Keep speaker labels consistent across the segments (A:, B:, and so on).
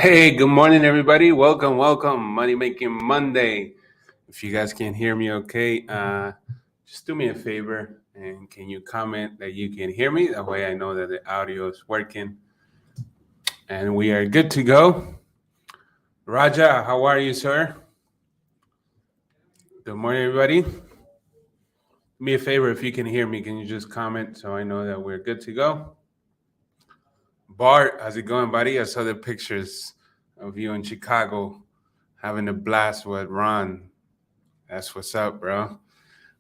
A: Hey, good morning, everybody. Welcome. Money Making Monday. If you guys can hear me okay, just do me a favor and can you comment that you can hear me? That way I know that the audio is working and we are good to go. Raja, how are you, sir? Good morning, everybody. Do me a favor, if you can hear me, can you just comment so I know that we're good to go? Bart, how's it going, buddy? I saw the pictures of you in Chicago having a blast with Ron. That's what's up, bro.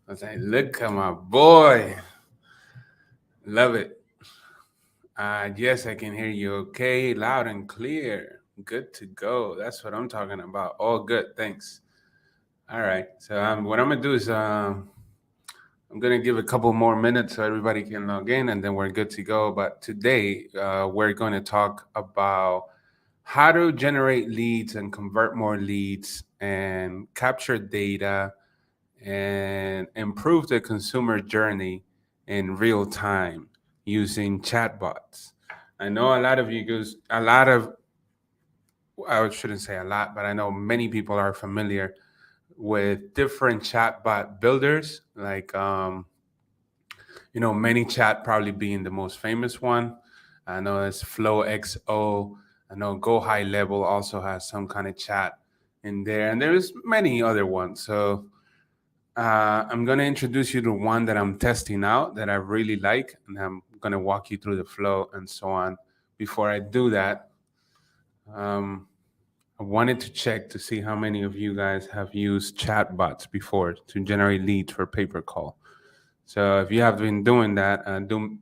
A: I was like, look at my boy. Love it. Yes, I can hear you okay, loud and clear. Good to go. That's what I'm talking about. All good. Thanks. All right. So what I'm going to do is I'm going to give a couple more minutes so everybody can log in and then we're good to go. But today we're going to talk about how to generate leads and convert more leads and capture data and improve the consumer journey in real time using chatbots. I know a lot of you guys, I shouldn't say a lot, but I know many people are familiar with different chatbot builders, like, ManyChat probably being the most famous one. I know it's FlowXO. I know Go High Level also has some kind of chat in there, and there's many other ones. So I'm going to introduce you to one that I'm testing out that I really like, and I'm going to walk you through the flow and so on. Before I do that, um, I wanted to check to see how many of you guys have used chatbots before to generate leads for pay-per-call. So if you have been doing that, do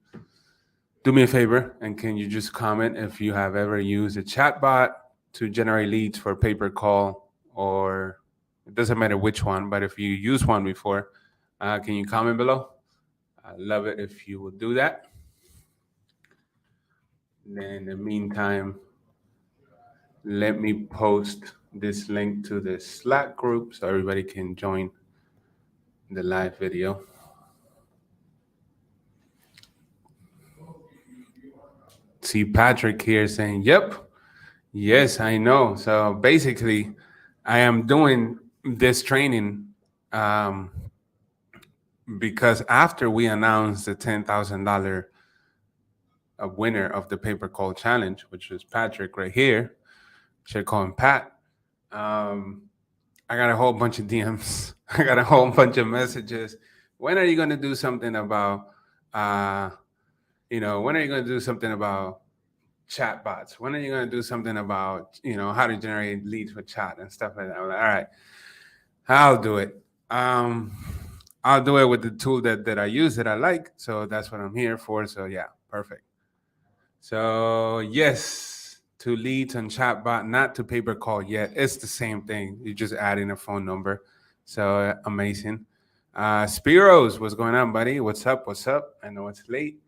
A: me a favor and can you just comment if you have ever used a chatbot to generate leads for pay-per-call, or it doesn't matter which one, but if you use one before, can you comment below? I love it if you will do that. Then in the meantime, let me post this link to the Slack group so everybody can join the live video. See Patrick here saying, yep, yes, I know. So basically, I am doing this training because after we announced the $10,000 winner of the paper call challenge, which is Patrick right here, should call him Pat. I got a whole bunch of DMs. I got a whole bunch of messages. When are you going to do something about, when are you going to do something about chatbots? When are you going to do something about, how to generate leads with chat and stuff like that? I'm like, all right, I'll do it. I'll do it with the tool that I use that I like. So that's what I'm here for. So yeah, perfect. So yes, to leads and chatbot, not to paper call yet. It's the same thing. You just add in a phone number. So amazing. Spiros, what's going on, buddy? What's up? What's up? I know it's late,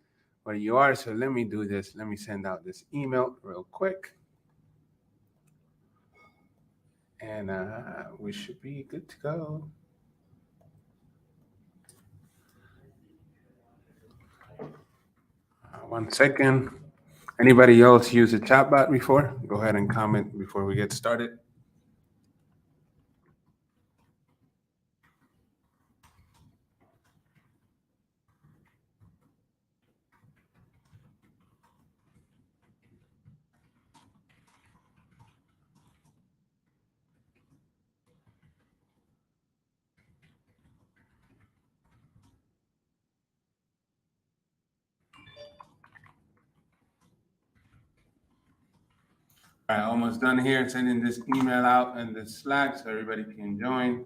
A: but you are. So let me do this. Let me send out this email real quick. And we should be good to go. One second. Anybody else use a chatbot before? Go ahead and comment before we get started. All right, almost done here. Sending this email out in the Slack so everybody can join.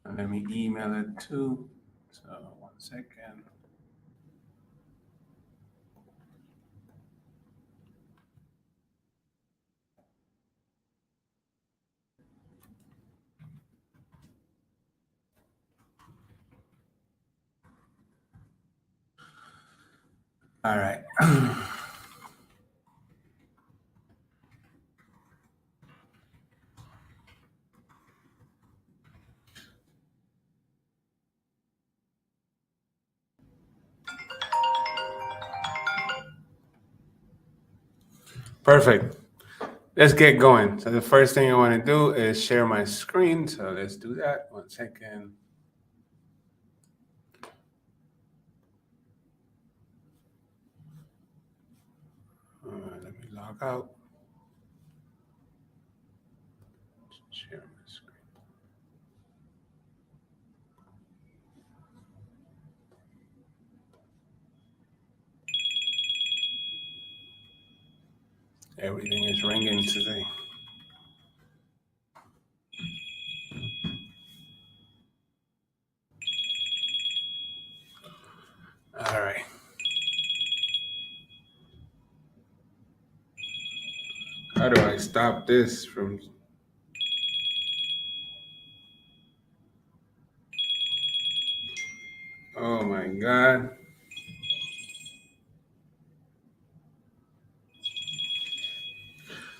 A: And let me email it too. So 1 second. All right. Perfect. Let's get going. So the first thing I want to do is share my screen. So let's do that. 1 second. Let me log out. Share my screen. Everything is ringing today. All right. How do I stop this from? Oh my God.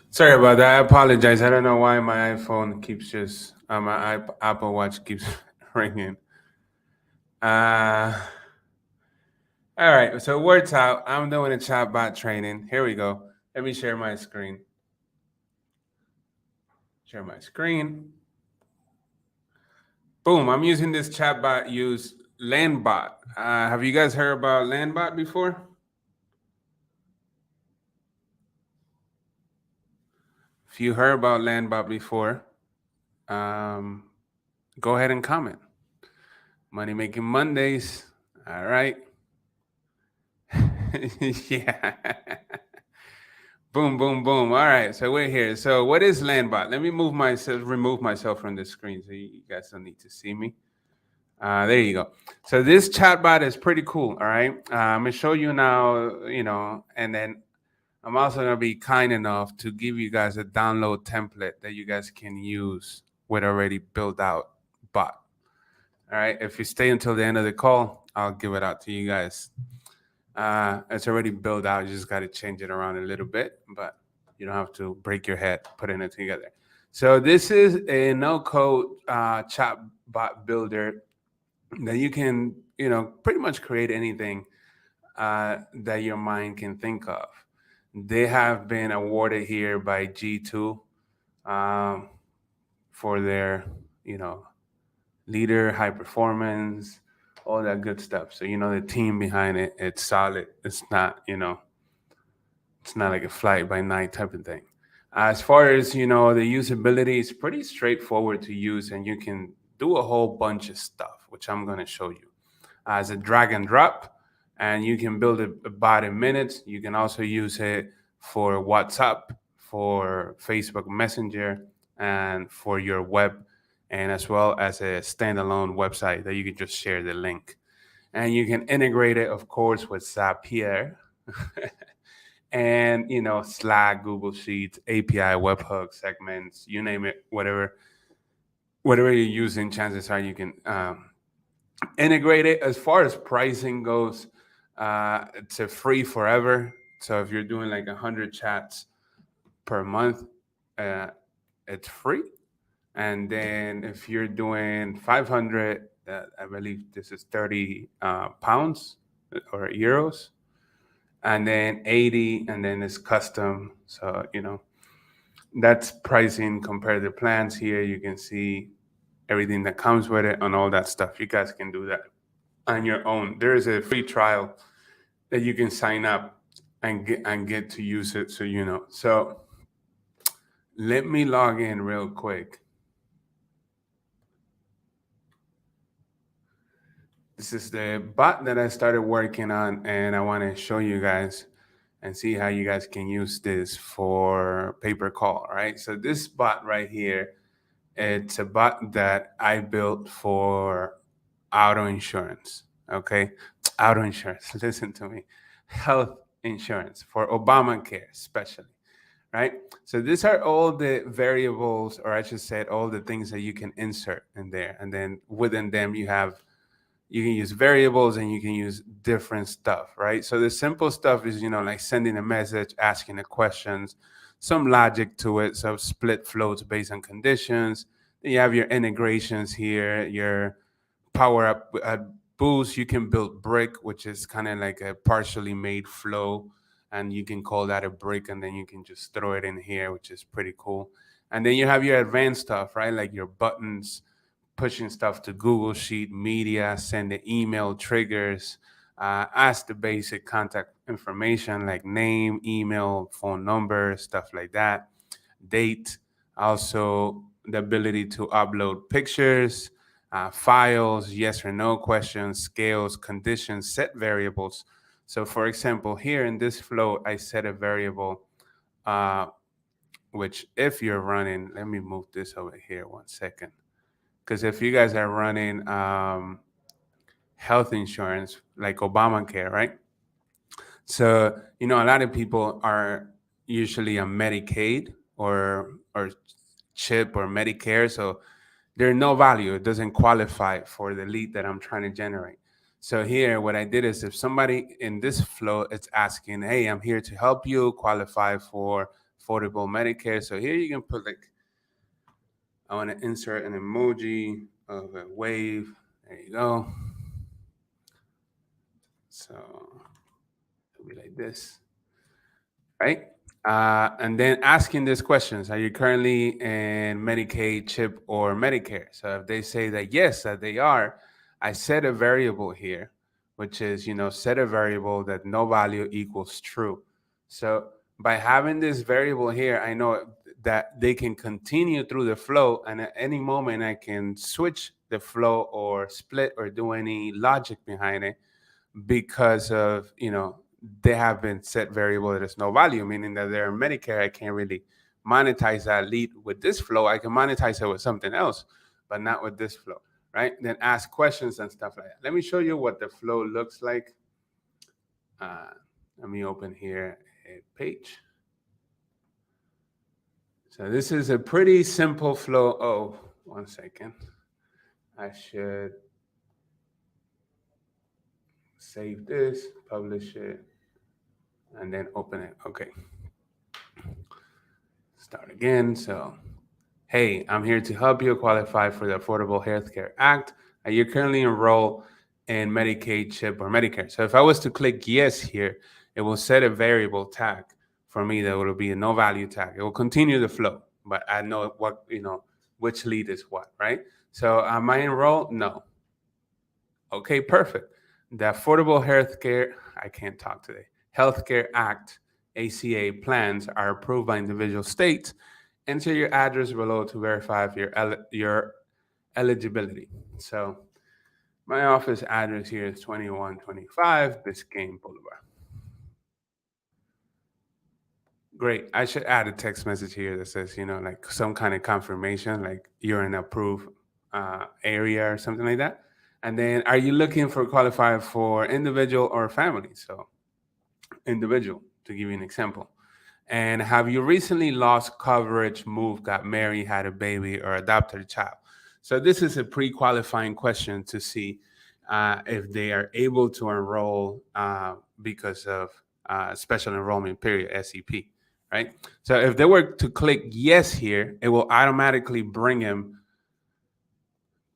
A: Sorry about that. I apologize. I don't know why my iPhone keeps just, my Apple Watch keeps ringing. Uh, all right. So words out. I'm doing a chatbot training. Here we go. Let me share my screen. Share my screen. Boom. I'm using this chatbot. Use Landbot. Have you guys heard about Landbot before? If you heard about Landbot before, go ahead and comment. Money Making Mondays. All right. Yeah. Boom, boom, boom. All right. So we're here. So what is Landbot? Let me remove myself from the screen so you guys don't need to see me. There you go. So this chatbot is pretty cool. All right. I'm gonna show you now, and then I'm also gonna be kind enough to give you guys a download template that you guys can use with already built out bot. All right. If you stay until the end of the call, I'll give it out to you guys. It's already built out. You just got to change it around a little bit, but you don't have to break your head putting it together. So this is a no-code chatbot builder that you can, pretty much create anything that your mind can think of. They have been awarded here by G2 um, for their, leader, high performance, all that good stuff. So the team behind it, it's solid. It's not, it's not like a flight by night type of thing. As far as the usability, it's pretty straightforward to use, and you can do a whole bunch of stuff, which I'm going to show you. As a drag and drop, and you can build it about in minutes. You can also use it for WhatsApp, for Facebook Messenger, and for your web, and as well as a standalone website that you can just share the link. And you can integrate it, of course, with Zapier and Slack, Google Sheets, API, webhook, segments, you name it, whatever you're using, chances are you can integrate it. As far as pricing goes, it's a free forever. So if you're doing like 100 chats per month, it's free. And then if you're doing 500, I believe this is 30 pounds or euros, and then 80, and then it's custom. So that's pricing compared to plans. Here you can see everything that comes with it and all that stuff. You guys can do that on your own. There is a free trial that you can sign up and get to use it. So So let me log in real quick. This is the bot that I started working on, and I want to show you guys and see how you guys can use this for pay-per-call. All right. So this bot right here, it's a bot that I built for auto insurance. Okay. Auto insurance. Listen to me. Health insurance for Obamacare, especially. Right. So these are all the variables, or I should say, all the things that you can insert in there. And then within them, you can use variables and you can use different stuff, right? So the simple stuff is, like sending a message, asking the questions, some logic to it, some split floats based on conditions. Then you have your integrations here, your power up boost. You can build brick, which is kind of like a partially made flow. and you can call that a brick, and then you can just throw it in here, which is pretty cool. And then you have your advanced stuff, right? Like your buttons, pushing stuff to Google Sheet, media, send the email triggers, ask the basic contact information like name, email, phone number, stuff like that, date, also the ability to upload pictures, files, yes or no questions, scales, conditions, set variables. So, for example, here in this flow, I set a variable, uh, which if you're running, let me move this over here 1 second. Because if you guys are running health insurance like Obamacare, right? So, a lot of people are usually on Medicaid or CHIP or Medicare. So there's no value. It doesn't qualify for the lead that I'm trying to generate. So here, what I did is if somebody in this flow is asking, hey, I'm here to help you qualify for affordable Medicare. So here you can put like, I want to insert an emoji of a wave. There you go. So it'll be like this, right? And then asking these questions: are you currently in Medicaid, CHIP, or Medicare? So if they say that yes, that they are, I set a variable here, which is set a variable that no value equals true. So by having this variable here, I know that they can continue through the flow, and at any moment I can switch the flow or split or do any logic behind it because of they have been set variable that is no value, meaning that they're Medicare. I can't really monetize that lead with this flow. I can monetize it with something else, but not with this flow, right? Then ask questions and stuff like that. Let me show you what the flow looks like. uh, Let me open here a page. So this is a pretty simple flow. Oh, 1 second. I should save this, publish it, and then open it. Okay. Start again. So, hey, I'm here to help you qualify for the Affordable Health Care Act. Are you currently enrolled in Medicaid, CHIP, or Medicare? So if I was to click yes here, it will set a variable tag for me that will be a no value tag. It will continue the flow, but I know which lead is what, right? So am I enrolled? No. Okay, perfect. The Affordable Healthcare, I can't talk today, Healthcare Act, ACA plans are approved by individual states. Enter your address below to verify if your eligibility. So my office address here is 2125 Biscayne Boulevard. Great. I should add a text message here that says, like some kind of confirmation, like you're in approved area or something like that. And then, are you looking for qualify for individual or family? So, individual, to give you an example. And have you recently lost coverage, moved, got married, had a baby, or adopted a child? So, this is a pre qualifying question to see if they are able to enroll because of special enrollment period, SEP, right? So, if they were to click yes here, it will automatically bring them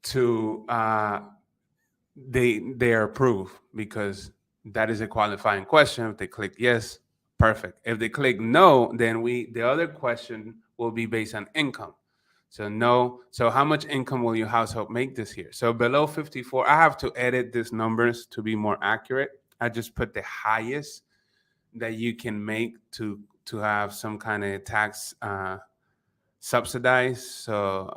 A: to they are approved because that is a qualifying question. If they click yes, perfect. If they click no, then the other question will be based on income. So no. So how much income will your household make this year? So below 54, I have to edit these numbers to be more accurate. I just put the highest that you can make to have some kind of tax subsidized. So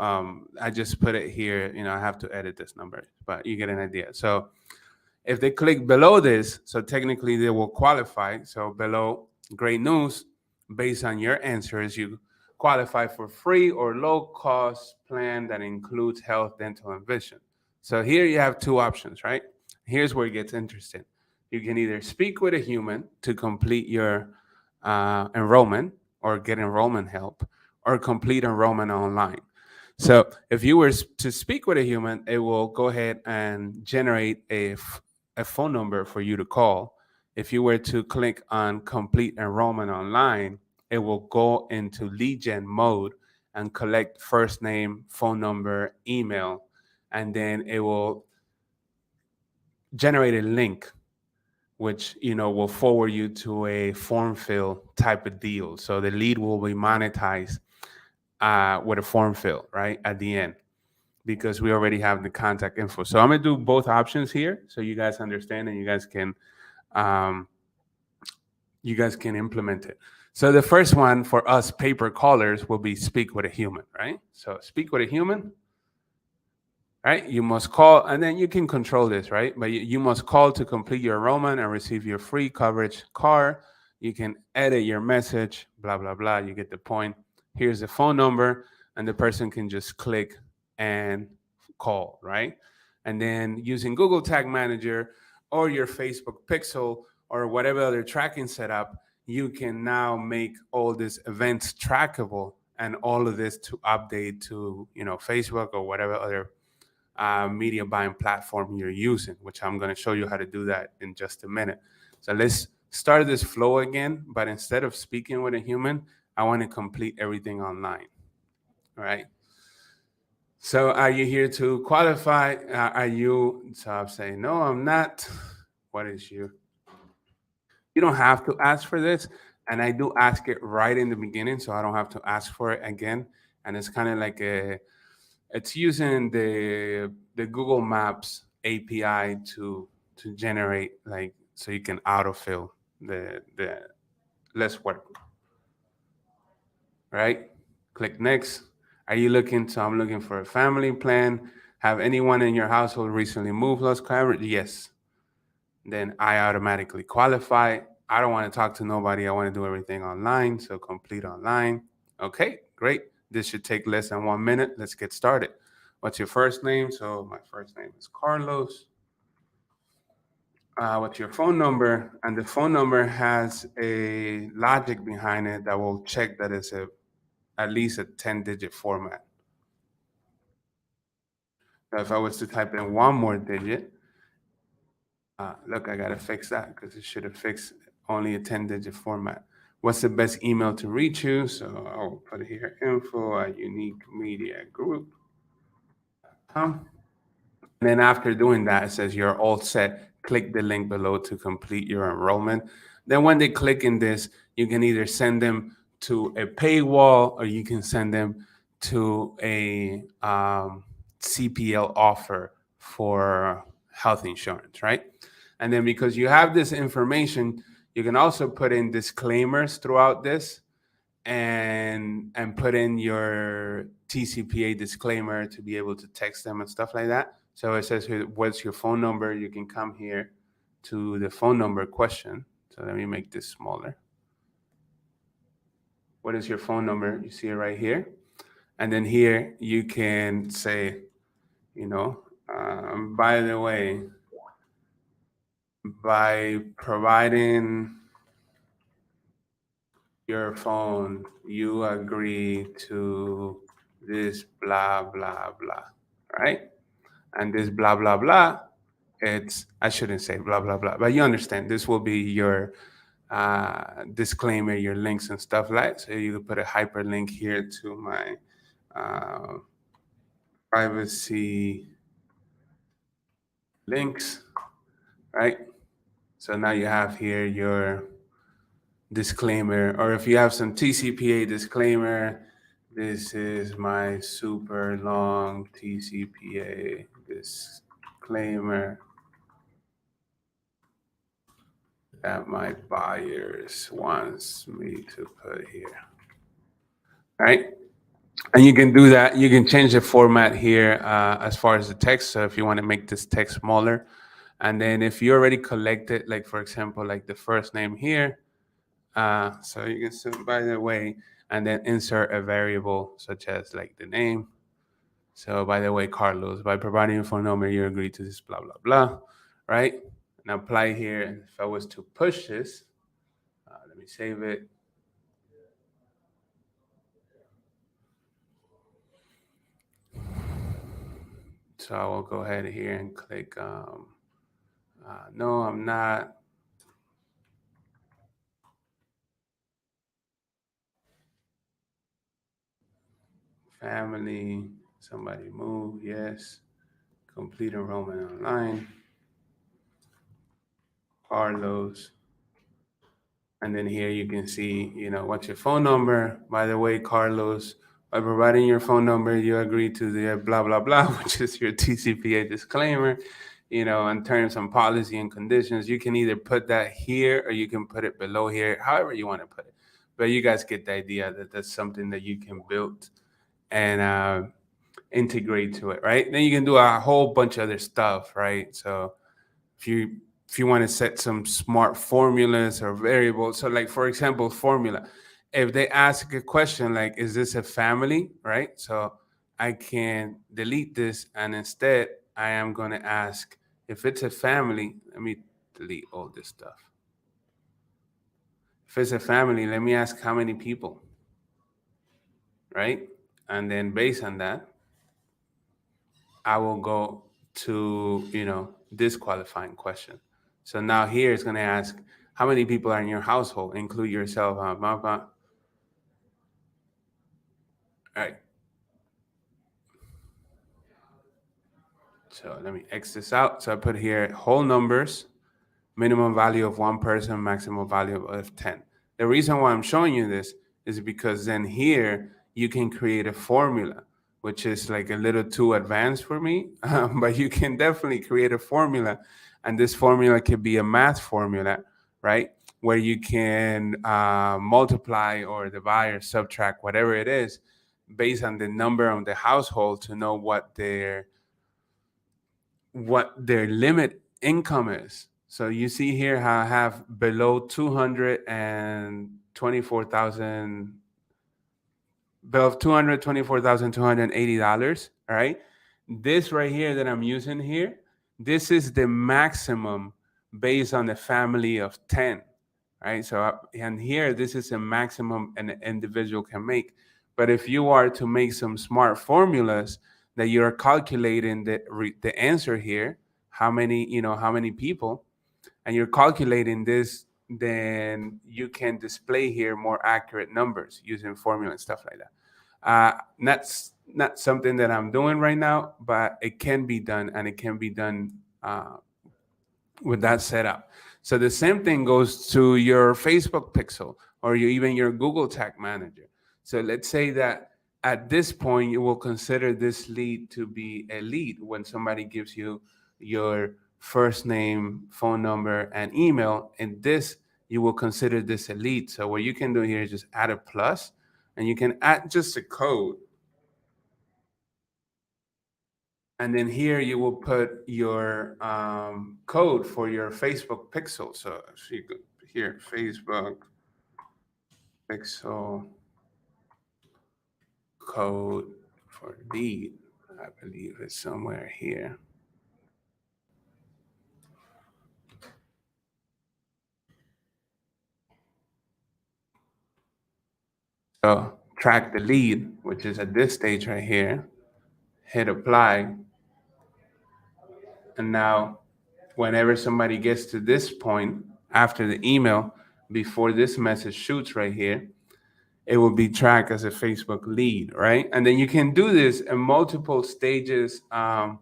A: I just put it here. I have to edit this number, but you get an idea. So if they click below this, so technically they will qualify. So below, great news, based on your answers, you qualify for free or low cost plan that includes health, dental, and vision. So here you have two options, right? Here's where it gets interesting. You can either speak with a human to complete your enrollment or get enrollment help, or complete enrollment online. So if you were to speak with a human, it will go ahead and generate a phone number for you to call. If you were to click on complete enrollment online, it will go into lead gen mode and collect first name, phone number, email, and then it will generate a link which will forward you to a form fill type of deal. So the lead will be monetized with a form fill right at the end because we already have the contact info. So I'm gonna do both options here so you guys understand and um, you guys can implement it. So the first one for us paper callers will be speak with a human, right? So speak with a human, right? You must call, and then you can control this, right? But you must call to complete your enrollment and receive your free coverage car. You can edit your message, blah, blah, blah. You get the point. Here's the phone number, and the person can just click and call, right? And then using Google Tag Manager or your Facebook Pixel or whatever other tracking setup, you can now make all these events trackable and all of this to update to Facebook or whatever other media buying platform you're using, which I'm going to show you how to do that in just a minute. So let's start this flow again, but instead of speaking with a human, I want to complete everything online. All right. So are you here to qualify? Are you? So I'm saying, no, I'm not. What is you? You don't have to ask for this. And I do ask it right in the beginning, so I don't have to ask for it again. And it's kind of like it's using the Google Maps API to generate like so you can autofill the less work, right? Click next. Are you looking to? I'm looking for a family plan. Have anyone in your household recently moved, lost coverage? Yes. Then I automatically qualify. I don't want to talk to nobody. I want to do everything online. So complete online. Okay, great. This should take less than 1 minute. Let's get started. What's your first name? So my first name is Carlos. What's your phone number? And the phone number has a logic behind it that will check that it's at least a 10-digit format. So if I was to type in one more digit, look, I gotta fix that because it should have fixed only a 10-digit format. What's the best email to reach you? So I'll put it here, info@uniquemediagroup.com. And then after doing that, it says you're all set. Click the link below to complete your enrollment. Then when they click in this, you can either send them to a paywall or you can send them to a CPL offer for health insurance, right? And then because you have this information, you can also put in disclaimers throughout this and put in your TCPA disclaimer to be able to text them and stuff like that. So it says here, what's your phone number? You can come here to the phone number question. So let me make this smaller. What is your phone number? You see it right here. And then here you can say, by the way, by providing your phone, you agree to this blah, blah, blah, right? And this blah, blah, blah, I shouldn't say blah, blah, blah, but you understand, this will be your disclaimer, your links and stuff like. So you can put a hyperlink here to my uh, privacy links, right? So now you have here your disclaimer, or if you have some TCPA disclaimer, this is my super long TCPA disclaimer that my buyers wants me to put here. All right. And you can do that. You can change the format here as far as the text. So if you want to make this text smaller, and then if you already collected, like for example, like the first name here, so you can say, by the way, and then insert a variable such as like the name. So by the way, Carlos, by providing your phone number, you agree to this, blah, blah, blah, right? And apply here. And if I was to push this, let me save it. So I will go ahead here and click, no, I'm not. Family, somebody move, yes. Complete enrollment online. Carlos. And then here you can see, what's your phone number. By the way, Carlos, by providing your phone number, you agree to the blah, blah, blah, which is your TCPA disclaimer, and terms and policy and conditions. You can either put that here or you can put it below here, however you want to put it. But you guys get the idea that that's something that you can build and integrate to it, right? Then you can do a whole bunch of other stuff, right? So if you want to set some smart formulas or variables, so like for example, formula, if they ask a question like, is this a family, right? So I can delete this, and instead I am going to ask, if it's a family, let me delete all this stuff. If it's a family, let me ask how many people, right? And then based on that, I will go to, this qualifying question. So now here it's going to ask, how many people are in your household? Include yourself. All right. So let me X this out. So I put here whole numbers, minimum value of one person, maximum value of 10. The reason why I'm showing you this is because then here you can create a formula, which is like a little too advanced for me, but you can definitely create a formula. And this formula could be a math formula, right? Where you can multiply or divide or subtract, whatever it is, based on the number of the household to know what their limit income is. So you see here how I have below 224,000, below $224,280, all right? This right here that I'm using here, this is the maximum based on the family of 10, right? So, and here, this is a maximum an individual can make. But if you are to make some smart formulas that you're calculating the answer here, how many people, and you're calculating this, then you can display here more accurate numbers using formula and stuff like that. That's not something that I'm doing right now, but it can be done, and it can be done with that setup. So the same thing goes to your Facebook pixel or even your Google Tag Manager. So let's say that at this point, you will consider this lead to be a lead when somebody gives you your first name, phone number, and email. And this, you will consider this a lead. So what you can do here is just add a plus, and you can add just a code. And then here you will put your code for your Facebook pixel. So you go here, Facebook pixel code for lead. I believe it's somewhere here. So track the lead, which is at this stage right here. Hit apply. And now whenever somebody gets to this point after the email, before this message shoots right here, it will be tracked as a Facebook lead, right? And then you can do this in multiple stages of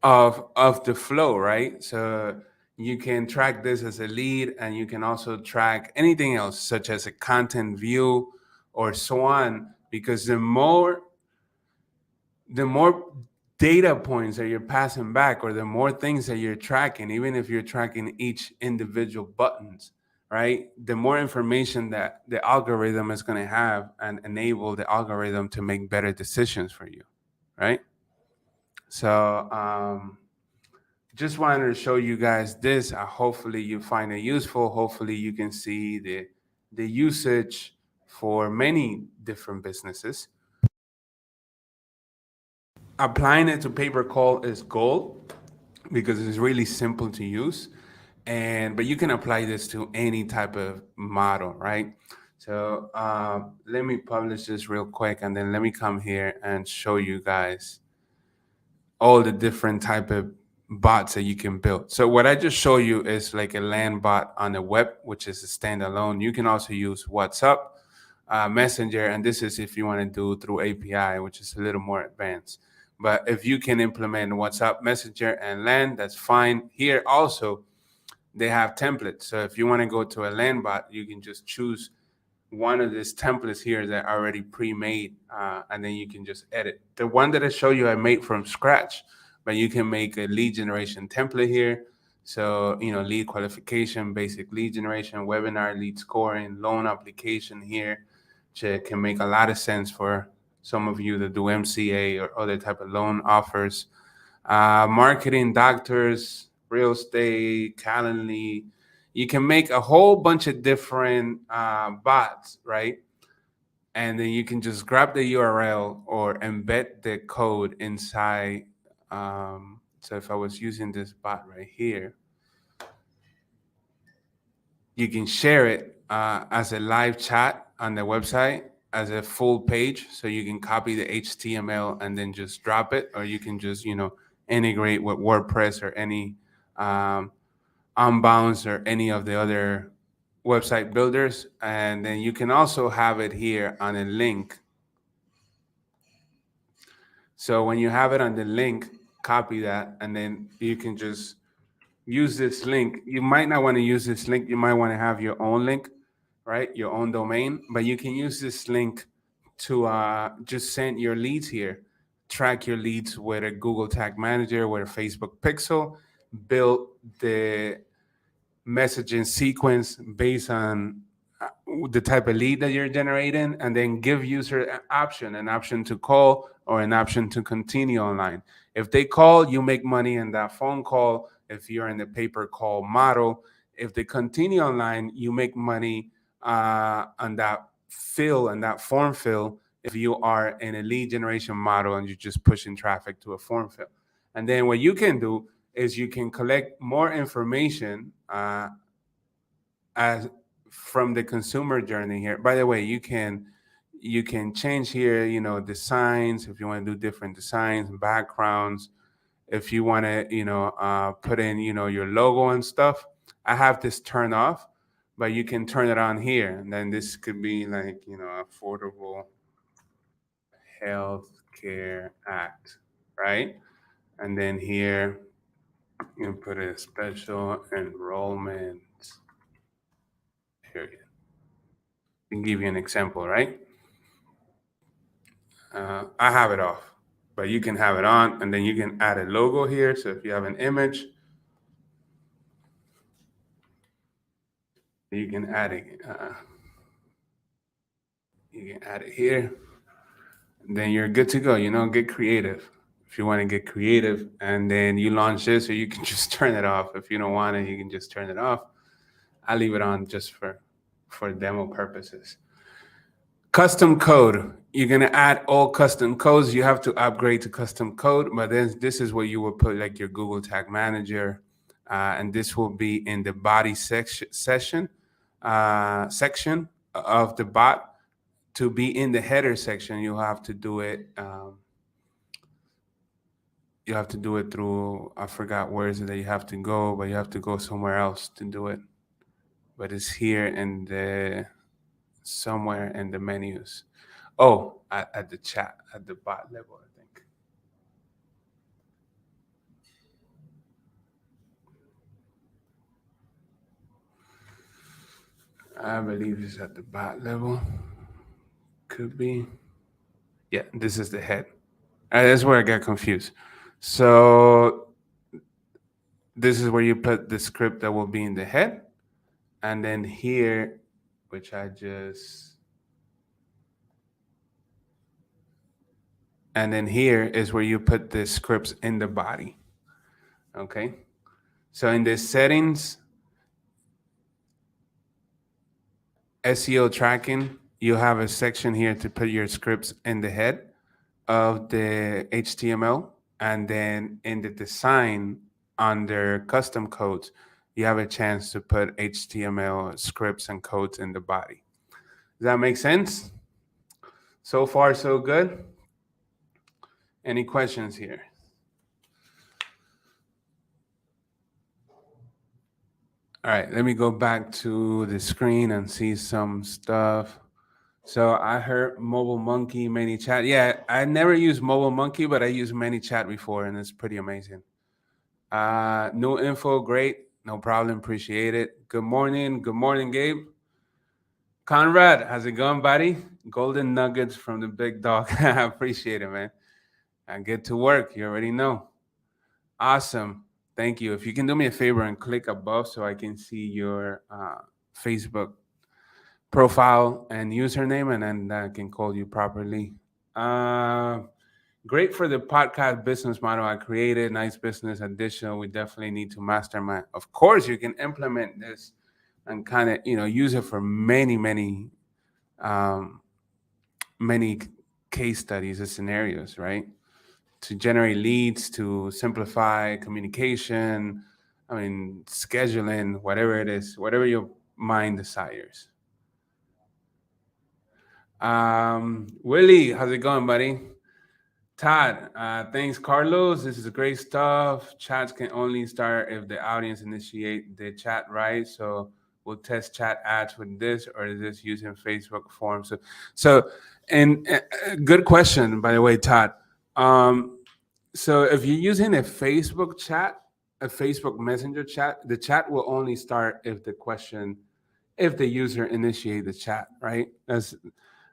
A: the flow, right? So you can track this as a lead, and you can also track anything else, such as a content view or so on, because the more data points that you're passing back, or the more things that you're tracking, even if you're tracking each individual buttons, right? The more information that the algorithm is going to have, and enable the algorithm to make better decisions for you, right? So just wanted to show you guys this. Hopefully you find it useful. Hopefully you can see the usage for many different businesses. Applying it to pay-per-call is gold because it's really simple to use, but you can apply this to any type of model, right? So let me publish this real quick, and then let me come here and show you guys all the different type of bots that you can build. So what I just show you is like a Landbot on the web, which is a standalone. You can also use WhatsApp, Messenger, and this is if you want to do through API, which is a little more advanced. But if you can implement WhatsApp, Messenger, and Land, that's fine. Here also, they have templates. So if you want to go to a Landbot, you can just choose one of these templates here that are already pre-made, and then you can just edit. The one that I show you, I made from scratch, but you can make a lead generation template here. So, lead qualification, basic lead generation, webinar lead scoring, loan application here, which can make a lot of sense for some of you that do MCA or other type of loan offers. Marketing, doctors, real estate, Calendly. You can make a whole bunch of different bots, right? And then you can just grab the URL or embed the code inside. So if I was using this bot right here, you can share it as a live chat on the website as a full page. So you can copy the HTML and then just drop it, or you can just, integrate with WordPress or any Unbounce or any of the other website builders. And then you can also have it here on a link. So when you have it on the link, copy that, and then you can just use this link. You might not want to use this link. You might want to have your own link, right? Your own domain, but you can use this link to just send your leads here. Track your leads with a Google Tag Manager, with a Facebook Pixel, build the messaging sequence based on the type of lead that you're generating, and then give user an option to call or an option to continue online. If they call, you make money in that phone call. If you're in the pay-per call model, if they continue online, you make money on that fill and that form fill. If you are in a lead generation model and you're just pushing traffic to a form fill, and then what you can do is you can collect more information as from the consumer journey here. By the way, you can change here, designs if you want to do different designs and backgrounds. If you want to, put in, your logo and stuff. I have this turned off, but you can turn it on here. And then this could be like, Affordable Health Care Act, right? And then here you can put a special enrollment period. I can give you an example, right? I have it off, but you can have it on, and then you can add a logo here. So if you have an image, you can add it. You can add it here. And then you're good to go. Get creative. If you want to get creative, and then you launch this, or you can just turn it off. If you don't want it, you can just turn it off. I leave it on just for demo purposes. Custom code. You're gonna add all custom codes. You have to upgrade to custom code, but then this is where you will put like your Google Tag Manager, and this will be in the body section of the bot. To be in the header section, you have to do it. You have to do it through. I forgot where is it that you have to go, but you have to go somewhere else to do it. But it's here in the somewhere in the menus. Oh, at the chat, at the bot level, I think. I believe it's at the bot level. Could be. Yeah, this is the head. That's where I got confused. So this is where you put the script that will be in the head. And then here, which I just... And then here is where you put the scripts in the body. Okay. So in the settings, SEO tracking, you have a section here to put your scripts in the head of the HTML. And then in the design under custom codes, you have a chance to put HTML scripts and codes in the body. Does that make sense? So far, so good. Any questions here? All right, let me go back to the screen and see some stuff. So I heard Mobile Monkey, ManyChat. Yeah, I never used Mobile Monkey, but I used ManyChat before, and it's pretty amazing. New info, great. No problem. Appreciate it. Good morning. Good morning, Gabe. Conrad, how's it going, buddy? Golden nuggets from the big dog. I appreciate it, man. And get to work. You already know. Awesome. Thank you. If you can do me a favor and click above so I can see your Facebook profile and username, and then I can call you properly. Uh, Great for the podcast business model I created. Nice business addition. We definitely need to mastermind. Of course, you can implement this and kind of use it for um, many case studies and scenarios, right? To generate leads, to simplify communication. I mean, scheduling, whatever it is, whatever your mind desires. Willie, how's it going, buddy? Todd, thanks, Carlos. This is great stuff. Chats can only start if the audience initiate the chat, right? So we'll test chat ads with this, or is this using Facebook forms? So, and good question, by the way, Todd. Um, so if you're using a Facebook chat, a Facebook Messenger chat, the chat will only start if the user initiate the chat, right?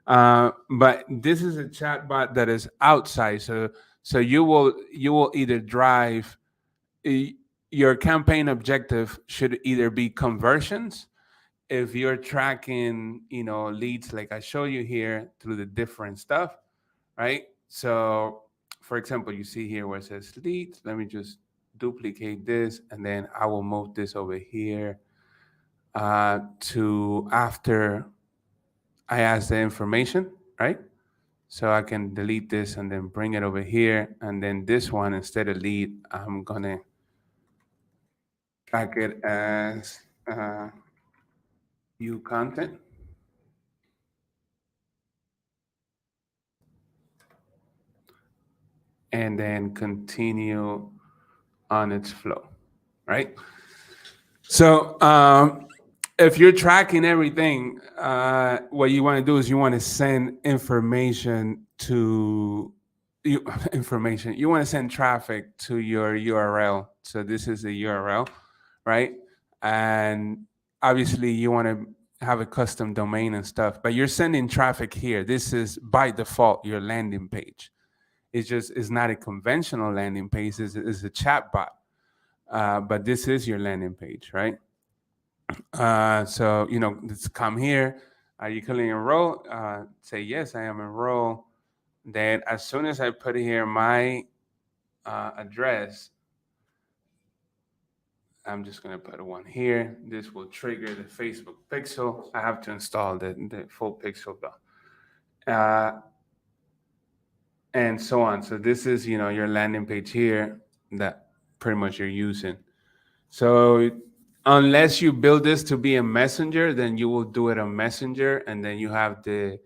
A: But this is a chatbot that is outside, so you will either drive y- your campaign objective should either be conversions if you're tracking leads like I show you here through the different stuff, right? So for example, you see here where it says leads. Let me just duplicate this, and then I will move this over here to after I ask the information, right? So I can delete this and then bring it over here. And then this one, instead of lead, I'm gonna track it as view content. And then continue on its flow, right? So if you're tracking everything, what you want to do is you want to send information to you information. You want to send traffic to your URL. So this is the URL, right? And obviously you want to have a custom domain and stuff, but you're sending traffic here. This is by default your landing page. It's not a conventional landing page. It's a chat bot. But this is your landing page, right? So let's come here. Are you currently enrolled? Say yes, I am enrolled. Then as soon as I put here my address, I'm just gonna put one here. This will trigger the Facebook pixel. I have to install the full pixel though. And so on. So this is your landing page here that pretty much you're using. So unless you build this to be a messenger, then you will do it on messenger, and then you have the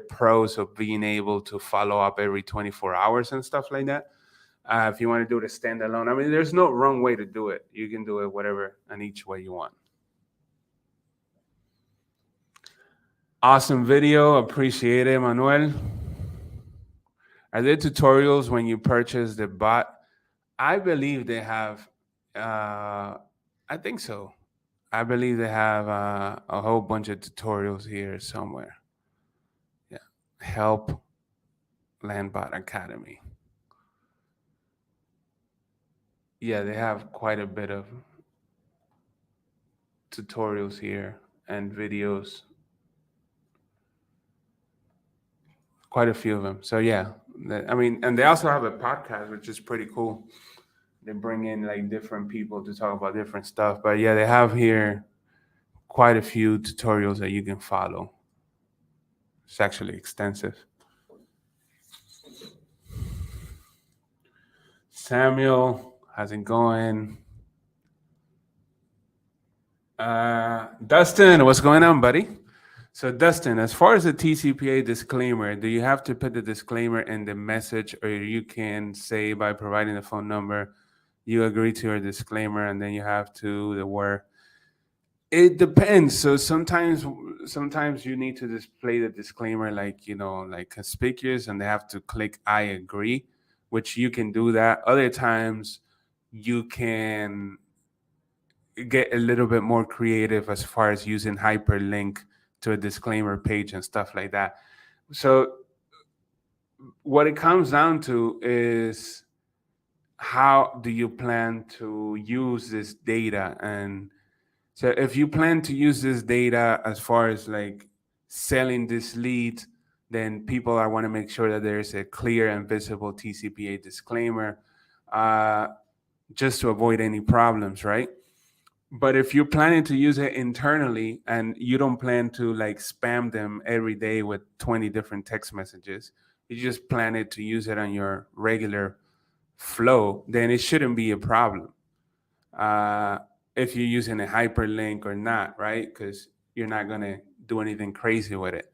A: pros of being able to follow up every 24 hours and stuff like that. If you want to do it a standalone, I mean, there's no wrong way to do it. You can do it whatever and each way you want. Awesome video. Appreciate it, Manuel. Are there tutorials when you purchase the bot? I believe they have. I think so. I believe they have a whole bunch of tutorials here somewhere. Yeah, help Landbot Academy. Yeah, they have quite a bit of tutorials here and videos. Quite a few of them. So yeah, I mean, and they also have a podcast, which is pretty cool. They bring in like different people to talk about different stuff. But yeah, they have here quite a few tutorials that you can follow. It's actually extensive. Samuel, how's it going? Dustin, what's going on, buddy? So, Dustin, as far as the TCPA disclaimer, do you have to put the disclaimer in the message, or you can say by providing the phone number, you agree to your disclaimer, and then you have to the word? It depends. So sometimes you need to display the disclaimer like like conspicuous, and they have to click I agree, which you can do that. Other times you can get a little bit more creative as far as using hyperlink to a disclaimer page and stuff like that. So what it comes down to is, how do you plan to use this data? And so if you plan to use this data as far as like selling this lead, then people, I want to make sure that there's a clear and visible TCPA disclaimer, uh, just to avoid any problems, right? But if you're planning to use it internally and you don't plan to like spam them every day with 20 different text messages, you just plan it to use it on your regular flow, then it shouldn't be a problem. If you're using a hyperlink or not, right? Because you're not gonna do anything crazy with it.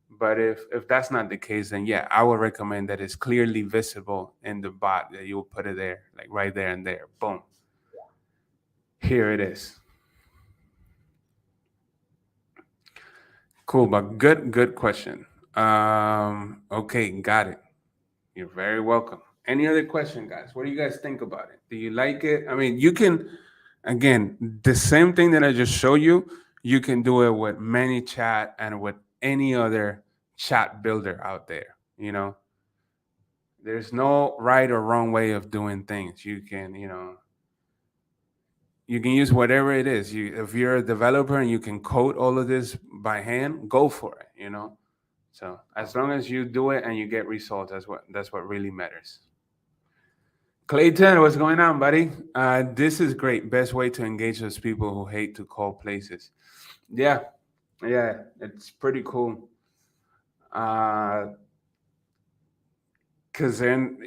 A: But if that's not the case, then yeah, I would recommend that it's clearly visible in the bot, that you'll put it there, like right there and there. Boom. Here it is. Cool, but good question. Okay, got it. You're very welcome. Any other question, guys? What do you guys think about it? Do you like it? I mean, you can, again, the same thing that I just showed you, you can do it with ManyChat and with any other chat builder out there. You know, there's no right or wrong way of doing things. You can use whatever it is. If you're a developer and you can code all of this by hand, go for it. So as long as you do it and you get results, that's what really matters. Clayton, what's going on, buddy? This is great. Best way to engage those people who hate to call places. Yeah, yeah, it's pretty cool. Because then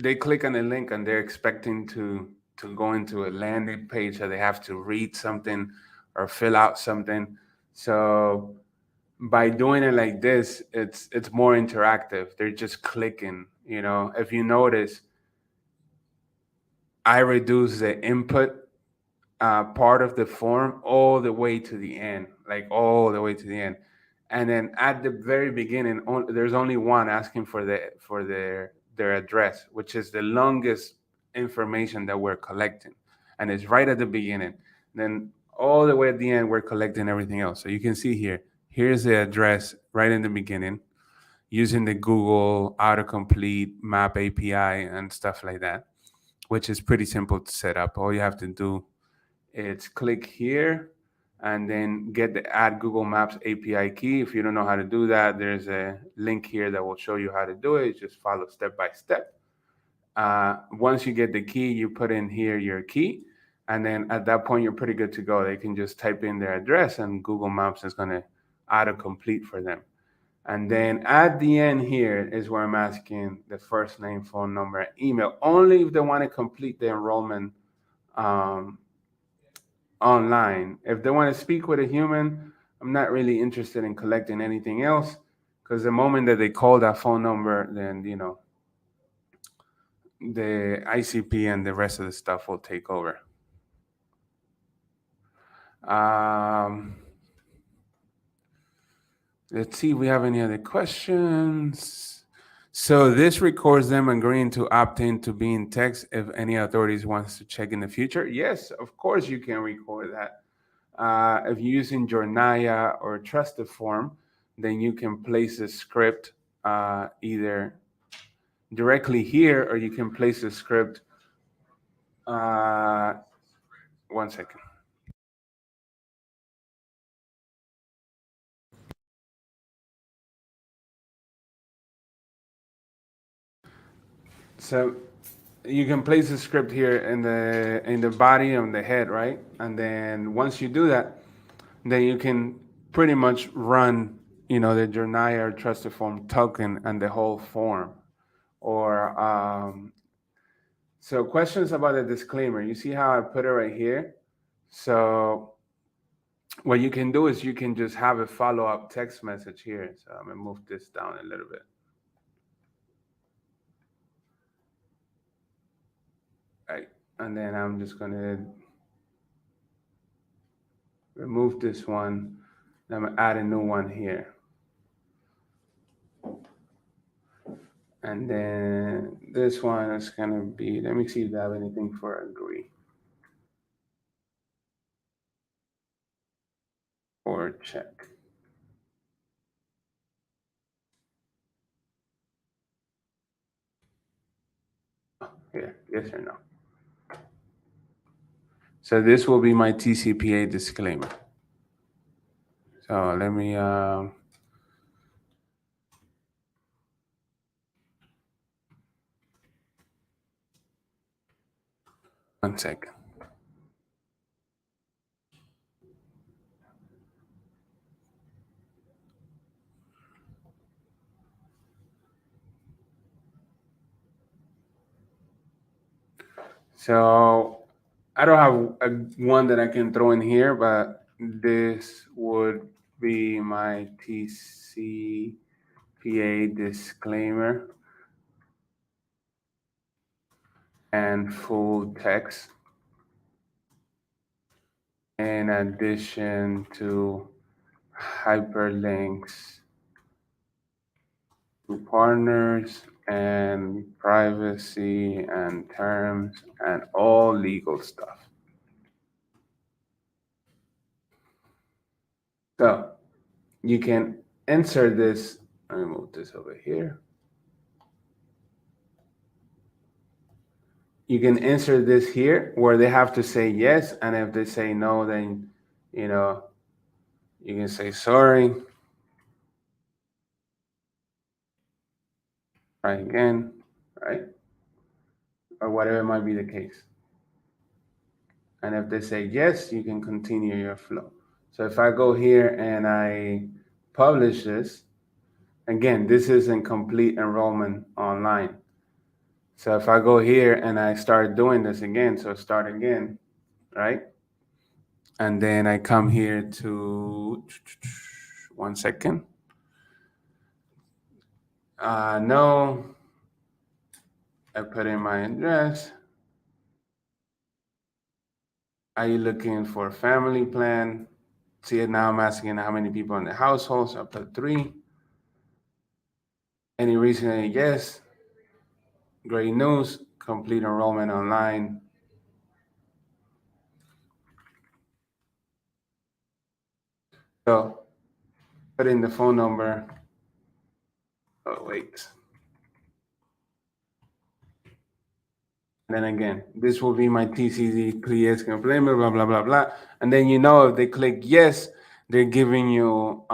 A: they click on the link and they're expecting to go into a landing page, or they have to read something or fill out something. So by doing it like this, it's more interactive. They're just clicking. If you notice, I reduce the input part of the form all the way to the end, like all the way to the end. And then at the very beginning, there's only one asking for their address, which is the longest information that we're collecting, and it's right at the beginning. Then all the way at the end, we're collecting everything else. So you can see here, here's the address right in the beginning, using the Google autocomplete map API and stuff like that, which is pretty simple to set up. All you have to do is click here and then get the Add Google Maps API key. If you don't know how to do that, there's a link here that will show you how to do it. Just follow step by step. Once you get the key, you put in here your key, and then at that point, you're pretty good to go. They can just type in their address, and Google Maps is going to autocomplete for them. And then at the end here is where I'm asking the first name, phone number, and email, only if they want to complete the enrollment online. If they want to speak with a human, I'm not really interested in collecting anything else, because the moment that they call that phone number, then the ICP and the rest of the stuff will take over. Let's see if we have any other questions. So this records them agreeing to opt in to be in text if any authorities wants to check in the future. Yes, of course you can record that. If you're using Jornaya or Trusted Form, then you can place a script either directly here, or you can place a script. 1 second. So you can place a script here in the body of the head, right? And then once you do that, then you can pretty much run, the Jornaya or Trusted Form token and the whole form. Or so questions about the disclaimer. You see how I put it right here? So what you can do is you can just have a follow-up text message here. So I'm gonna move this down a little bit. Right. And then I'm just gonna remove this one. I'm gonna add a new one here. And then this one is gonna be, let me see if I have anything for agree. check. Here, yes or no. So this will be my TCPA disclaimer. So let me, 1 second. So I don't have one that I can throw in here, but this would be my TCPA disclaimer and full text in addition to hyperlinks to partners and privacy and terms and all legal stuff. So you can insert this. Let me move this over here. You can insert this here where they have to say yes, and if they say no, then you know you can say sorry. Try again, right? Or whatever might be the case. And if they say yes, you can continue your flow. So if I go here and I publish this, again, this isn't complete enrollment online. So if I go here and I start doing this again, so start again, right? And then I come here to 1 second. No, I put in my address. Are you looking for a family plan? See, now I'm asking how many people in the household, so I put 3. Any reason? Yes. Great news, complete enrollment online. So put in the phone number. Oh, wait. And then again, this will be my TCD, please complain, blah, blah, blah, blah. And then if they click yes, they're giving you,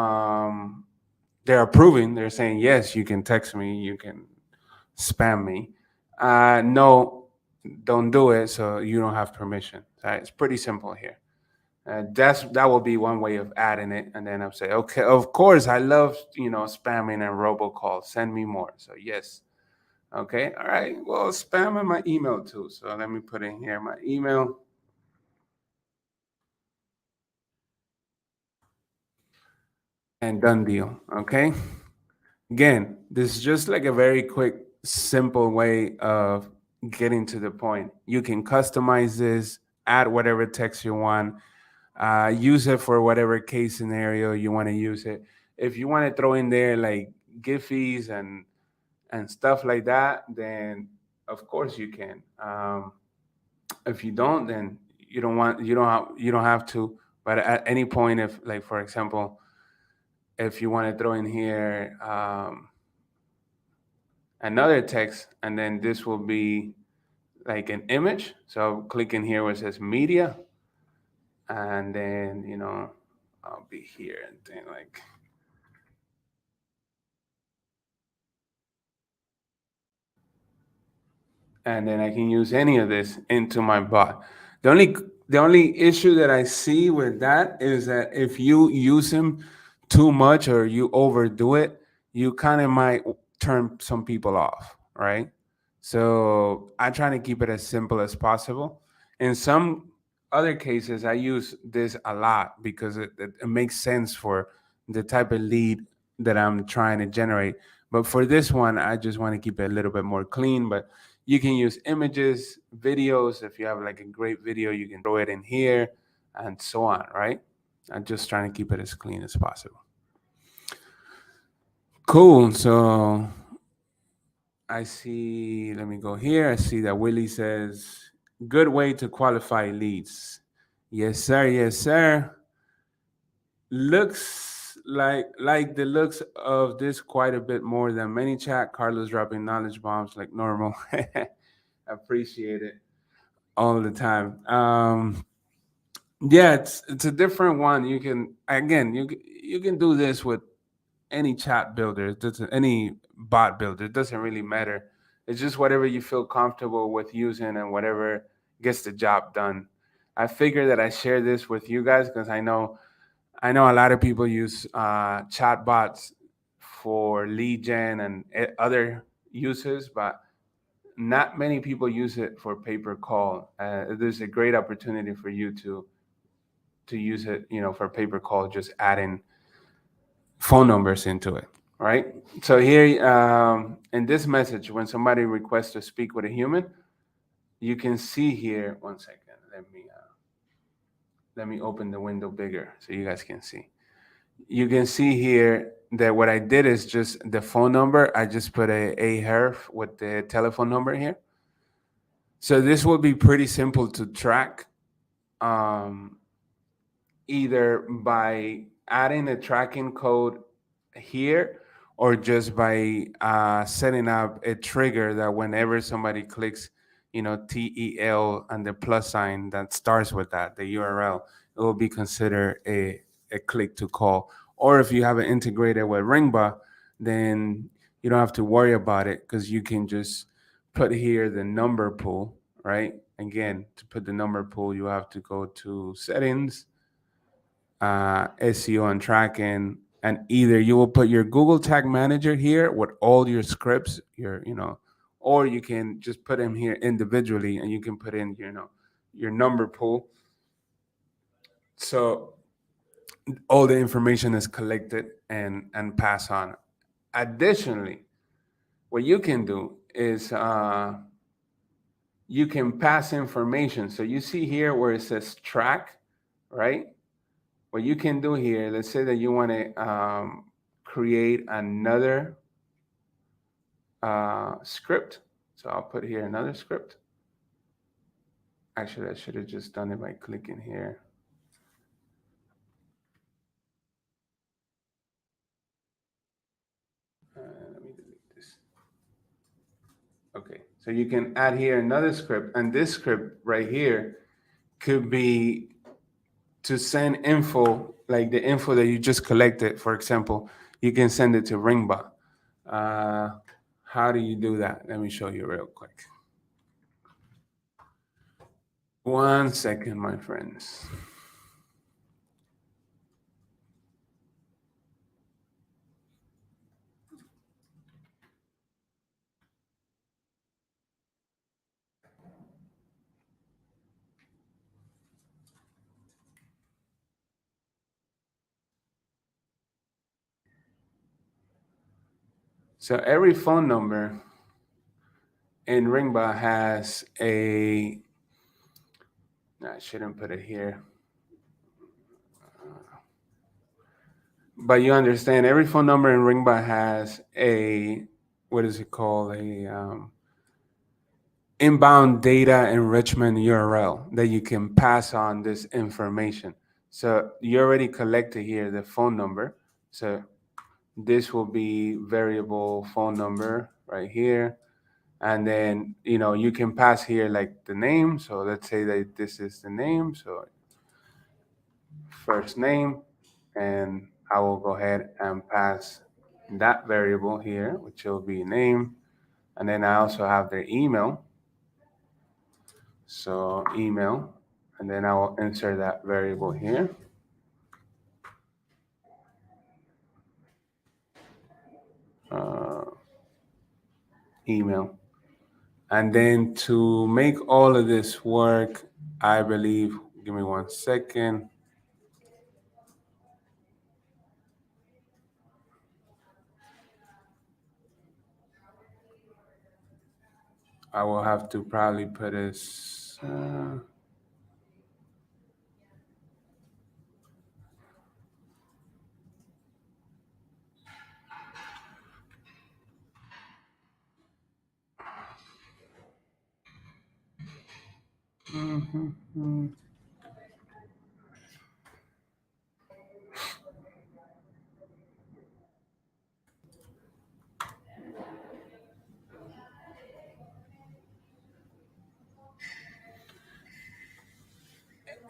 A: they're approving, they're saying, yes, you can text me, you can spam me. No, don't do it, so you don't have permission. It's pretty simple here. That will be one way of adding it, and then I'll say, okay, of course, I love spamming and robocalls. Send me more. So yes, okay, all right. Well, spam in my email too. So let me put in here my email, and done deal. Okay. Again, this is just like a very quick, simple way of getting to the point. You can customize this, add whatever text you want. Use it for whatever case scenario you want to use it. If you want to throw in there like Giphies and stuff like that, then of course you can. If you don't, then you don't have to. But at any point, if like for example, if you want to throw in here another text, and then this will be like an image. So click in here where it says media, and then I'll be here and then like. And then I can use any of this into my bot. The only issue that I see with that is that if you use them too much or you overdo it, you kind of might turn some people off, right? So I try to keep it as simple as possible. In some other cases, I use this a lot because it makes sense for the type of lead that I'm trying to generate. But for this one, I just want to keep it a little bit more clean. But you can use images, videos. If you have like a great video, you can throw it in here and so on, right? I'm just trying to keep it as clean as possible. Cool. So I see, let me go here. I see that Willie says, good way to qualify leads. Yes, sir. Yes, sir. looks like the looks of this quite a bit more than many chat. Carlos dropping knowledge bombs like normal. Appreciate it all the time. Yeah, it's a different one. You can again you can do this with any chat builder. It doesn't any bot builder. It doesn't really matter. It's just whatever you feel comfortable with using and whatever gets the job done. I figure that I share this with you guys because I know a lot of people use chat bots for lead gen and other uses, but not many people use it for pay per call. There's a great opportunity for you to use it, for pay per call, just adding phone numbers into it, right? So here, in this message, when somebody requests to speak with a human, you can see here. One second, let me open the window bigger so you guys can see. You can see here that what I did is just the phone number. I just put a herf with the telephone number here. So this will be pretty simple to track, um, either by adding a tracking code here or just by setting up a trigger that whenever somebody clicks, TEL and the plus sign that starts with that, the URL, it will be considered a click to call. Or if you have it integrated with Ringba, then you don't have to worry about it because you can just put here the number pool, right? Again, to put the number pool, you have to go to settings, SEO and tracking, and either you will put your Google Tag Manager here with all your scripts, or you can just put them here individually, and you can put in, your number pool. So all the information is collected and passed on. Additionally, what you can do is you can pass information. So you see here where it says track, right? What you can do here, let's say that you want to create another script. So I'll put here another script. Actually, I should have just done it by clicking here. Let me delete this. Okay, so you can add here another script, and this script right here could be to send info, like the info that you just collected. For example, you can send it to Ringbot. How do you do that? Let me show you real quick. One second, my friends. So every phone number in Ringba has a, I shouldn't put it here, but you understand every phone number in Ringba has a, what is it called? Inbound data enrichment URL that you can pass on this information. So you already collected here the phone number. So this will be variable phone number right here. And then, you can pass here like the name. So let's say that this is the name. So first name, and I will go ahead and pass that variable here, which will be name. And then I also have their email. So email, and then I will insert that variable here. Uh, email. And then to make all of this work, I believe, give me one second. I will have to probably put this.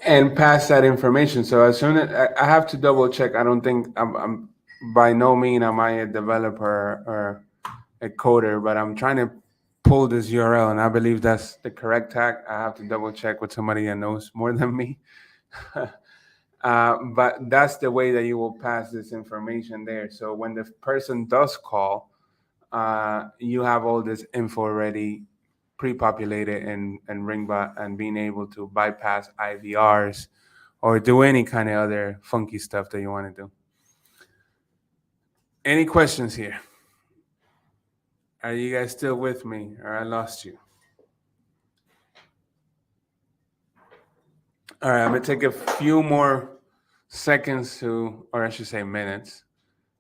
A: and pass that information. So as soon as I have to double check, I don't think I'm by no mean am I a developer or a coder, but I'm trying to pull this URL, and I believe that's the correct tag. I have to double check with somebody that knows more than me. But that's the way that you will pass this information there. So when the person does call, you have all this info already pre-populated and Ringbot, and being able to bypass IVRs or do any kind of other funky stuff that you want to do. Any questions here? Are you guys still with me, or I lost you? All right, I'm gonna take a few more seconds to, or I should say minutes,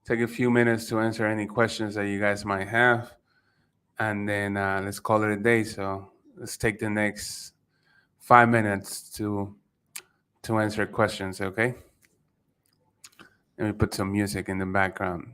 A: take a few minutes to answer any questions that you guys might have, and then let's call it a day. So let's take the next 5 minutes to answer questions. Okay. Let me put some music in the background.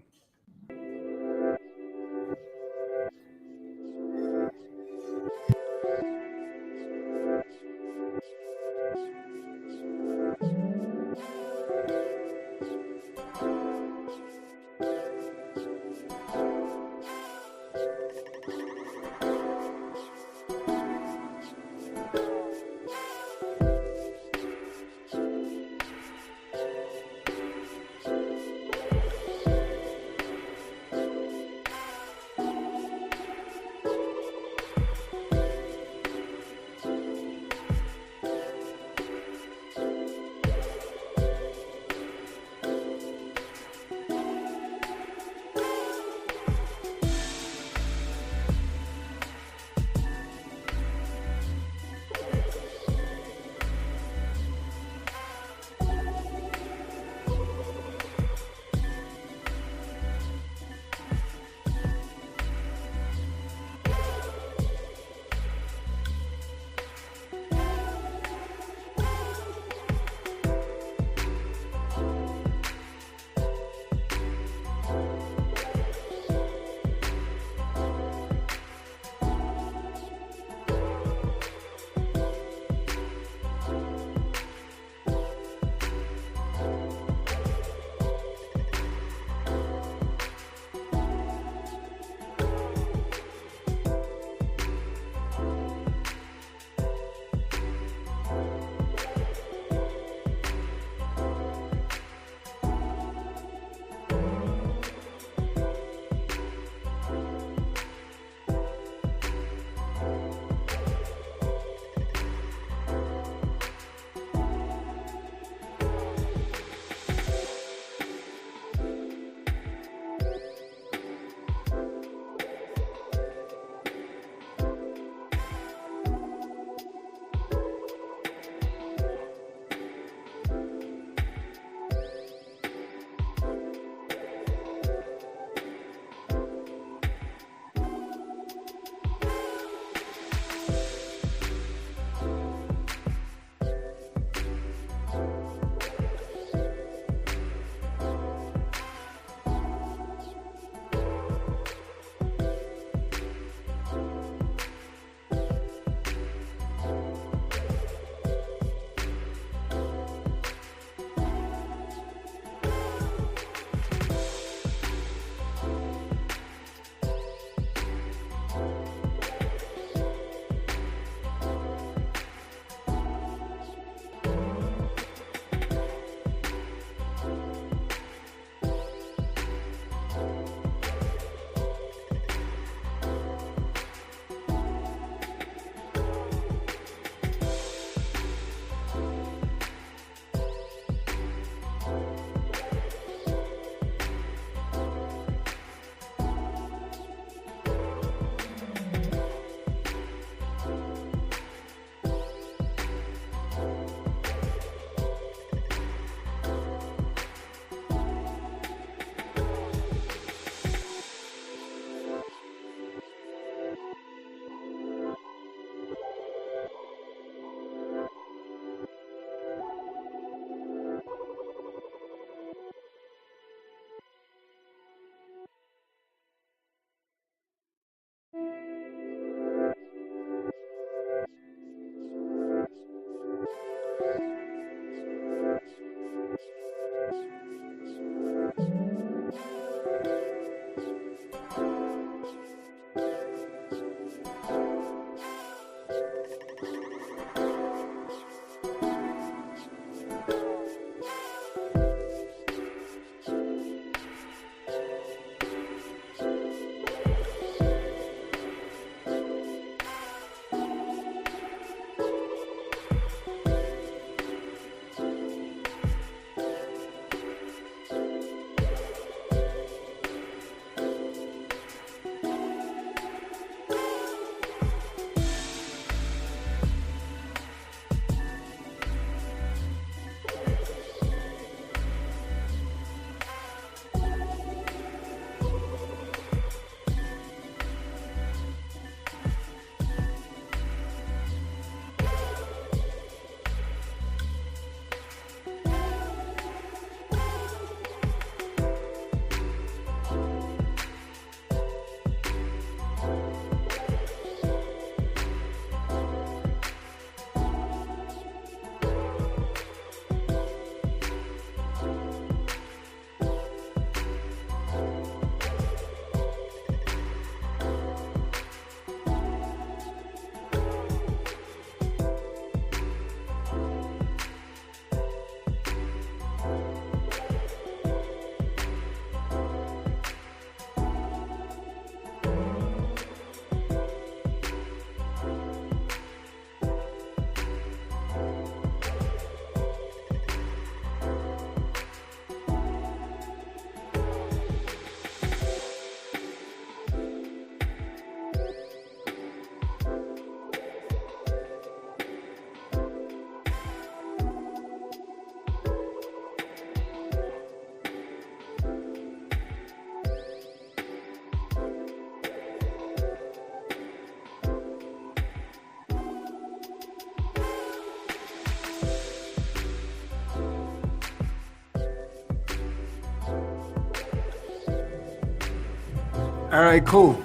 A: All right, cool.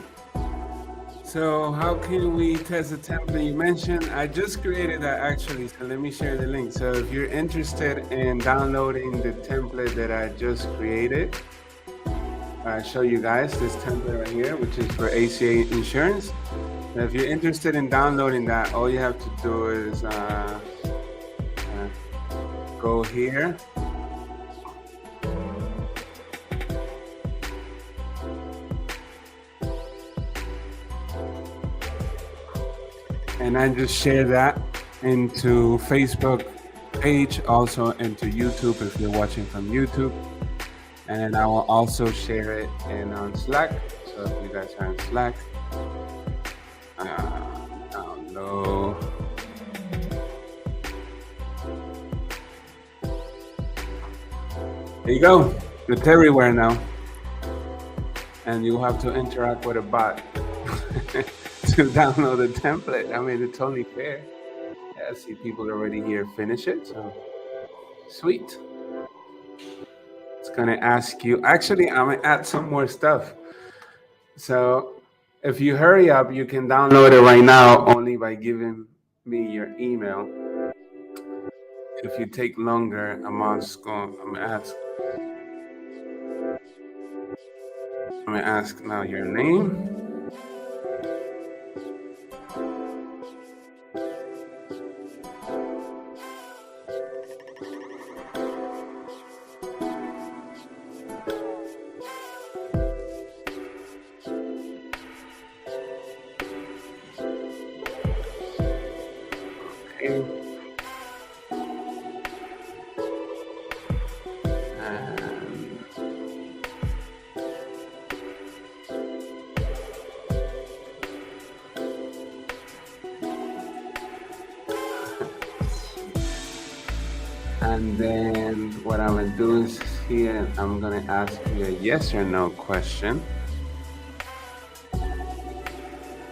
A: So how can we test the template you mentioned? I just created that actually, so let me share the link. So if you're interested in downloading the template that I just created, I show you guys this template right here, which is for ACA insurance. Now, if you're interested in downloading that, all you have to do is go here. And I just share that into Facebook page, also into YouTube if you're watching from YouTube. And I will also share it on Slack. So if you guys are on Slack, download. There you go. It's everywhere now. And you have to interact with a bot to download the template. I mean, it's only fair. Yeah, I see people already here finish it. So sweet. It's gonna ask you. Actually, I'm gonna add some more stuff. So if you hurry up, you can download it right now only by giving me your email. If you take longer, I'm gonna ask now your name. And then what I'm gonna do is here, I'm gonna ask you a yes or no question.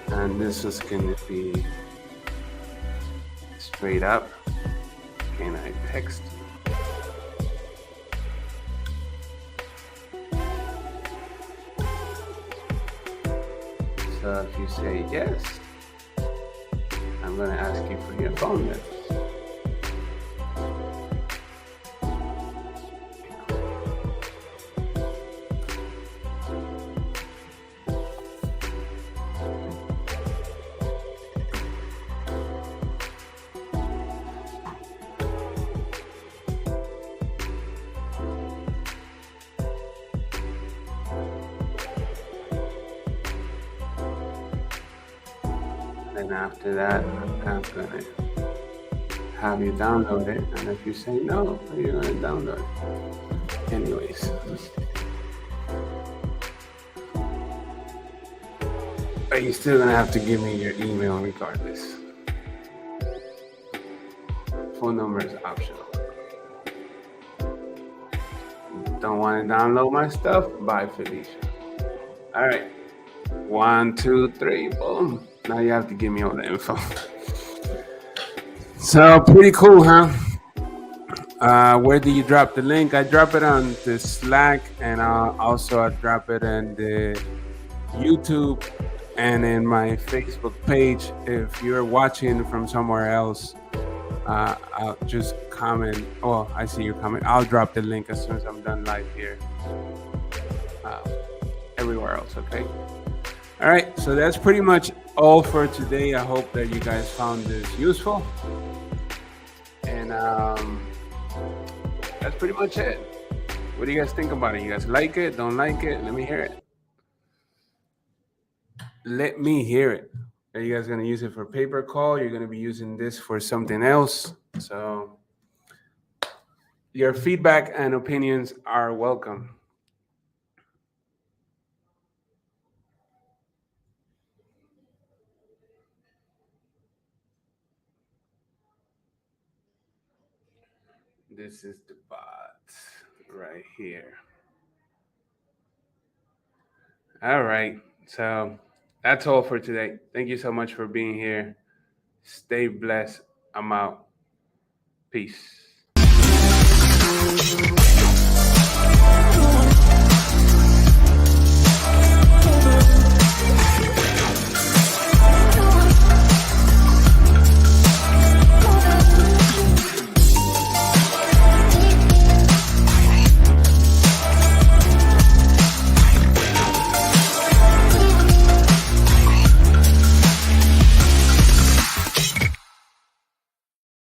A: And this is gonna be straight up. Can I text you? So if you say yes, I'm gonna ask you for your phone number. Then after that, I'm gonna have you download it. And if you say no, you're gonna download it. Anyways. But you're still gonna have to give me your email regardless. Phone number is optional. Don't want to download my stuff? Bye, Felicia. All right. 1, 2, 3, boom. Now you have to give me all the info. So pretty cool, huh? Where do you drop the link? I drop it on the Slack, and I'll drop it in the YouTube and in my Facebook page. If you're watching from somewhere else, I'll just comment. Oh, I see your comment. I'll drop the link as soon as I'm done live here. Everywhere else, okay? All right, so that's pretty much all for today. I hope that you guys found this useful. And that's pretty much it. What do you guys think about it? You guys like it? Don't like it? Let me hear it. Let me hear it. Are you guys going to use it for paper call? You're going to be using this for something else. So your feedback and opinions are welcome. This is the bot right here. All right. So that's all for today. Thank you so much for being here. Stay blessed. I'm out. Peace.